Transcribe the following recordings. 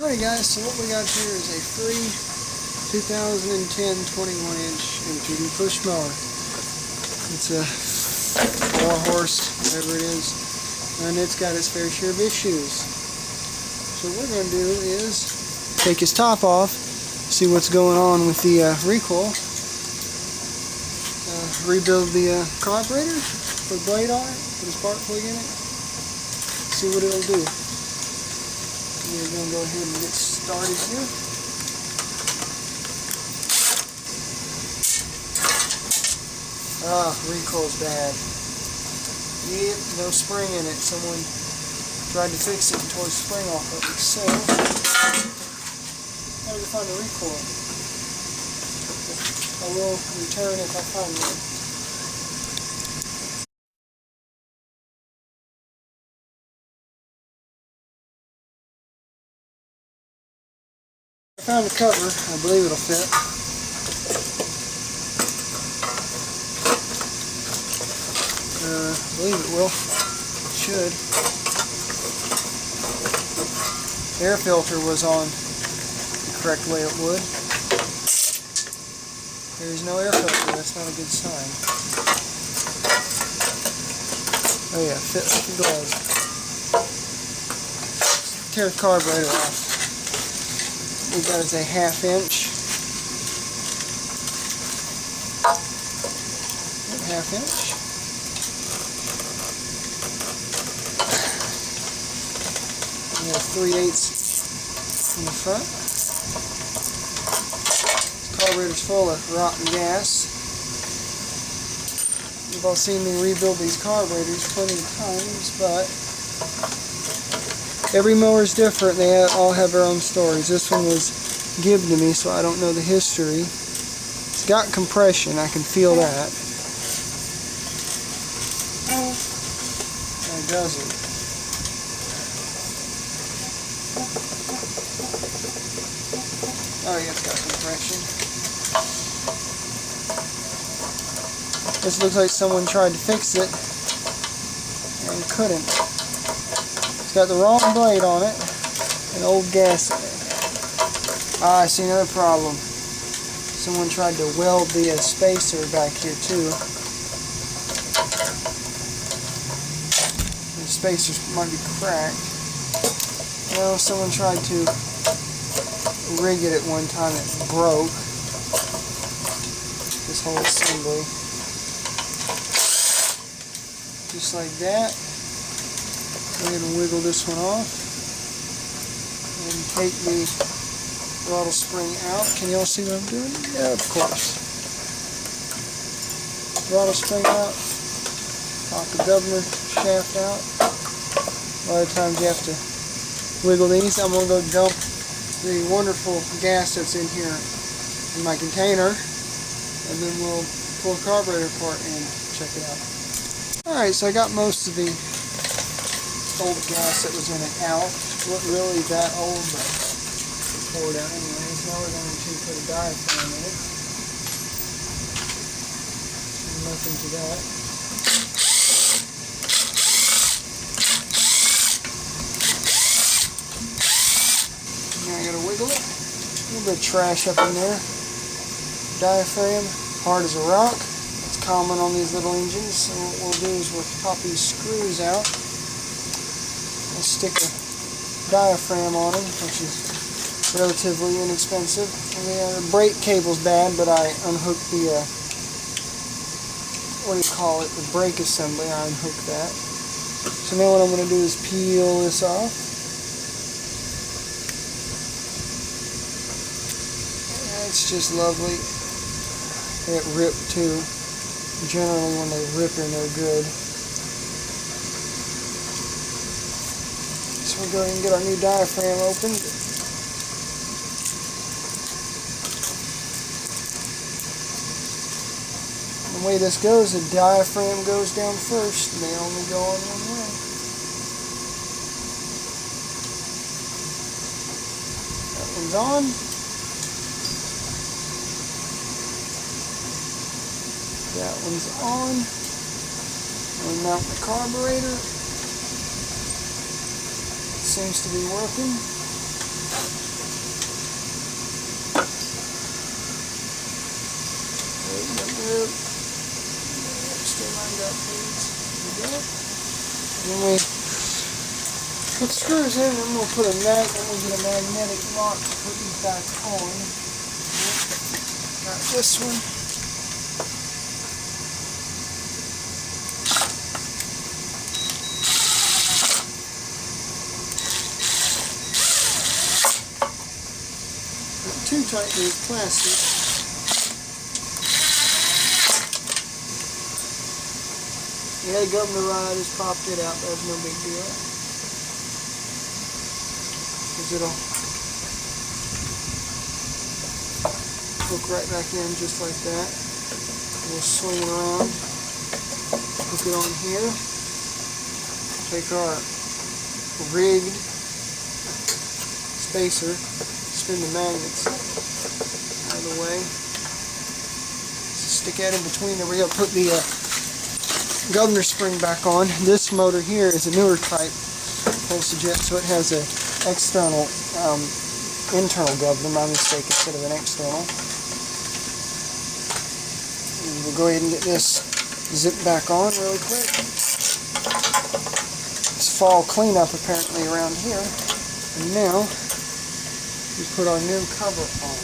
Alright guys, so what we got here is a free 2010 21-inch MTD push mower. It's a 4-horse, whatever it is, and it's got its fair share of issues. So what we're going to do is take his top off, see what's going on with the recoil, rebuild the carburetor, put a blade on it, put a spark plug in it, see what it'll do. We're going to go ahead and get started here. Recoil's bad. Yep, no spring in it. Someone tried to fix it and tore the spring off of it. So, gotta go find the recoil. I will return if I find one. I found the cover. I believe it'll fit. I believe it will. It should. The air filter was on the correct way it would. There's no air filter. That's not a good sign. Oh yeah, fit like a glove. Tear the carburetor off. We've got is a 1/2 inch. 1/2 inch. We have 3/8 in the front. This carburetor's full of rotten gas. You've all seen me rebuild these carburetors plenty of times, but every mower is different. They all have their own stories. This one was given to me, so I don't know the history. It's got compression. I can feel that. It doesn't. Oh yeah, it's got compression. This looks like someone tried to fix it and couldn't. It's got the wrong blade on it and old gas in it. I see another problem. Someone tried to weld the spacer back here too. The spacers might be cracked. Well, someone tried to rig it at one time. It broke. This whole assembly. Just like that. Go ahead and wiggle this one off. And take the throttle spring out. Can you all see what I'm doing? Yeah, of course. Throttle spring out. Pop the governor shaft out. A lot of times you have to wiggle these. I'm going to go dump the wonderful gas that's in here in my container, and then we'll pull the carburetor apart and check it out. Alright, so I got most of the old gas that was in it out. It wasn't really that old, but pour it out anyways. Now we're going to put a diaphragm in it. Nothing to that. Now I gotta wiggle it. A little bit of trash up in there. Diaphragm, hard as a rock. It's common on these little engines. So what we'll do is we'll pop these screws out. We'll stick a diaphragm on them, which is relatively inexpensive. And the brake cable's bad, but I unhooked the what do you call it? The brake assembly. I unhooked that. So now what I'm going to do is peel this off. It's just lovely. It ripped too. Generally when they rip they're no good. So we'll go ahead and get our new diaphragm opened. The way this goes, the diaphragm goes down first. They only go on one way. That one's on. That one's on. We'll mount the carburetor. It seems to be working. Stay lined up, please. There we go. And then we put screws in, and then we'll put a mag, and we'll get a magnetic lock to put these back on. Got this one. Not too tight, there's plastic. Yeah, the governor rod just popped it out, that's no big deal. Because it'll hook right back in just like that. We'll swing it around, hook it on here, take our rigged spacer, spin the magnets out of the way, stick that in between, and we're going to put the governor spring back on. This motor here is a newer type pulse jet, so it has an external, internal governor, my mistake, instead of an external. And we'll go ahead and get this zip back on really quick. It's fall cleanup apparently around here. And now we put our new cover on.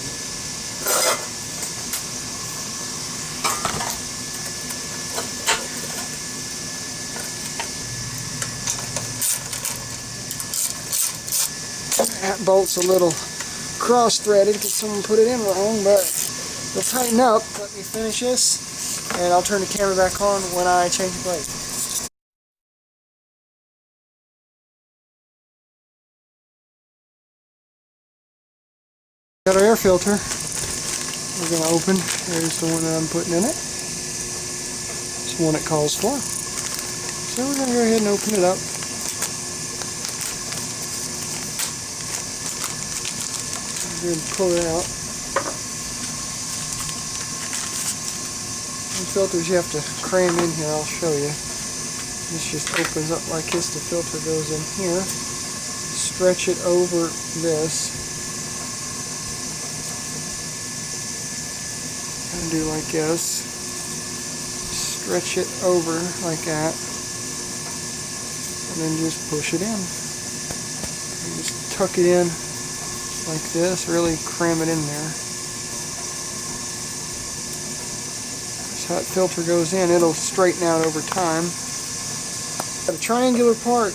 That bolt's a little cross-threaded because someone put it in wrong, but it'll tighten up. Let me finish this, and I'll turn the camera back on when I change the blade. Got our air filter. We're going to open. There's the one that I'm putting in it. It's the one it calls for. So we're going to go ahead and open it up. Go ahead and pull it out. These filters you have to cram in here, I'll show you. This just opens up like this, the filter goes in here. Stretch it over this. And do like this. Stretch it over like that. And then just push it in. And just tuck it in like this, really cram it in there. That's how that filter goes in. It'll straighten out over time. Got a triangular part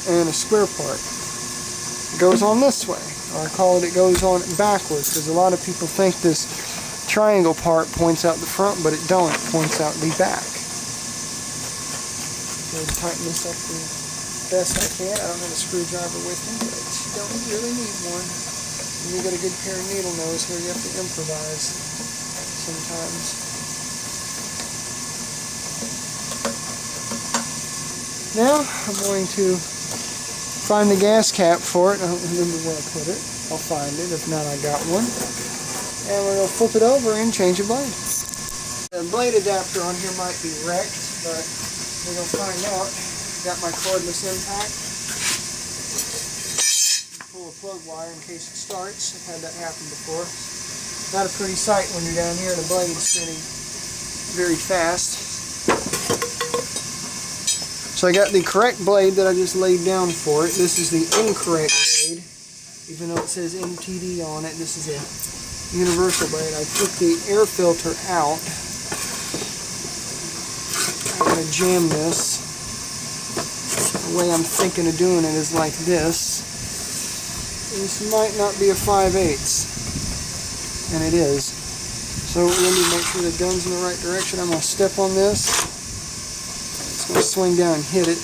and a square part. It goes on this way, or I call it, it goes on backwards, because a lot of people think this triangle part points out the front, but it don't. It points out the back. Go ahead and tighten this up the best I can. I don't have a screwdriver with me, but you don't really need one. And you got a good pair of needle nose here, you have to improvise sometimes. Now I'm going to find the gas cap for it. I don't remember where I put it. I'll find it, if not I got one. And we're going to flip it over and change the blade. The blade adapter on here might be wrecked, but we're going to find out. Got my cordless impact. Pull a plug wire in case it starts. I've had that happen before. Not a pretty sight when you're down here and the blade's spinning very fast. So I got the correct blade that I just laid down for it. This is the incorrect blade. Even though it says MTD on it, this is a universal blade. I took the air filter out. I'm going to jam this. The way I'm thinking of doing it is like this. This might not be a 5/8, and it is. So we need to make sure the gun's in the right direction. I'm going to step on this. It's going to swing down and hit it.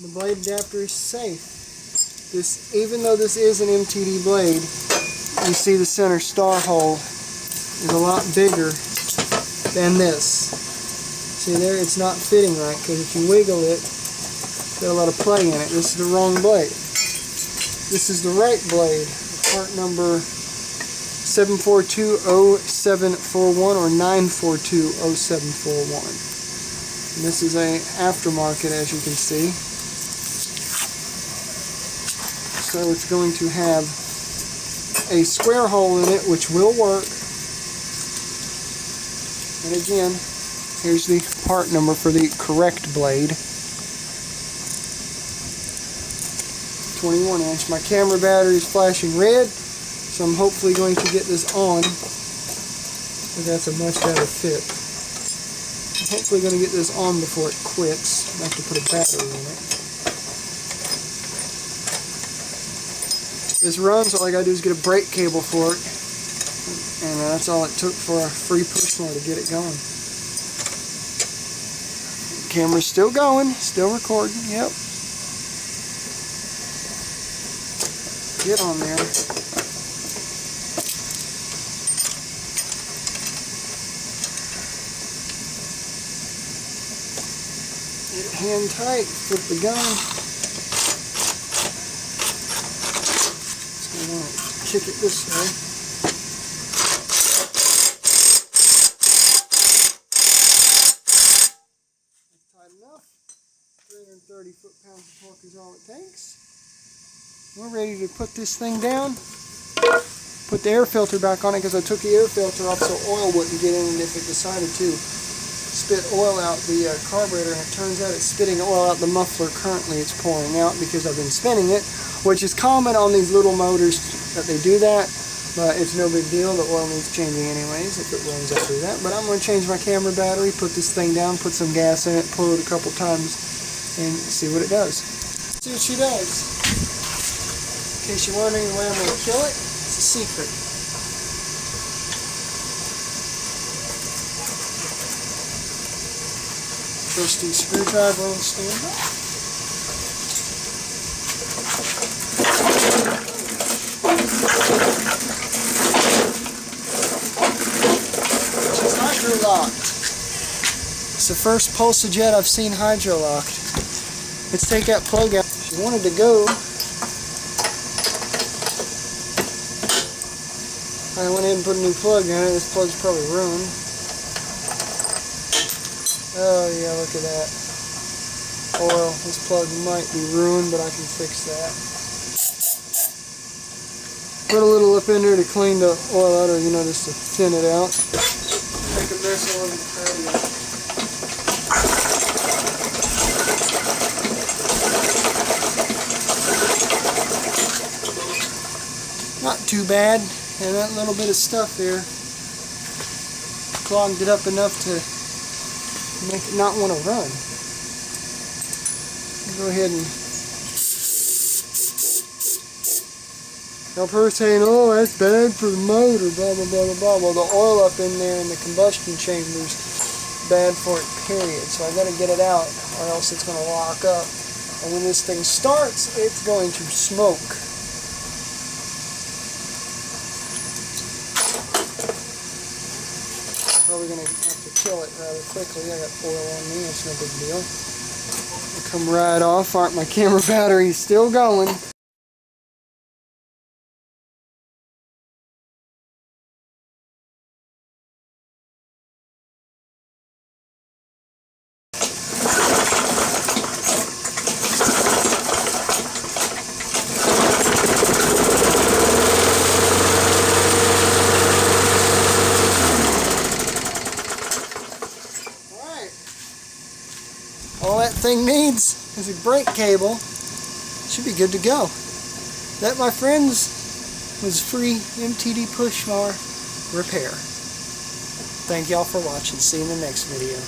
The blade adapter is safe. This, even though this is an MTD blade, you see the center star hole is a lot bigger than this. See there, it's not fitting right, because if you wiggle it, it's got a lot of play in it. This is the wrong blade. This is the right blade, part number 7420741 or 9420741. And this is a aftermarket, as you can see. So it's going to have a square hole in it, which will work. And again, here's the part number for the correct blade. 21 inch. My camera battery is flashing red, so I'm hopefully going to get this on. But that's a much better fit. I'm hopefully going to get this on before it quits. I have to put a battery in it. This runs, all I gotta do is get a brake cable for it. And that's all it took for a free push mower to get it going. Camera's still going, still recording, yep. Get on there. Get it hand tight, flip the gun. Just gonna kick it this way. Enough. 330 foot-pounds of torque is all it takes. We're ready to put this thing down. Put the air filter back on it because I took the air filter off so oil wouldn't get in, and if it decided to spit oil out the carburetor, and it turns out it's spitting oil out the muffler. Currently it's pouring out because I've been spinning it, which is common on these little motors that they do that. But it's no big deal, the oil needs changing anyways if it runs out through that. But I'm going to change my camera battery, put this thing down, put some gas in it, pull it a couple times, and see what it does. See what she does. In case you're wondering the way I'm going to kill it, it's a secret. Trusty screwdriver on standby. Hydro-locked. It's the first pulsa jet I've seen hydro-locked. Let's take that plug out. She wanted to go. I went ahead and put a new plug in it. This plug's probably ruined. Oh yeah, look at that. Oil. This plug might be ruined, but I can fix that. Put a little up in there to clean the oil out, or just to thin it out. Make a mess all over the patio. Not too bad, and that little bit of stuff there clogged it up enough to make it not want to run. Go ahead and help her saying, oh, that's bad for the motor, blah, blah, blah, blah, blah. Well, the oil up in there in the combustion chamber's bad for it, period. So I got to get it out, or else it's going to lock up. And when this thing starts, it's going to smoke. Probably going to have to kill it rather quickly. I got oil on me, it's no big deal. It'll come right off. Aren't my camera batteries still going? All that thing needs is a brake cable. Should be good to go. That, my friends, was free MTD push mower repair. Thank y'all for watching. See you in the next video.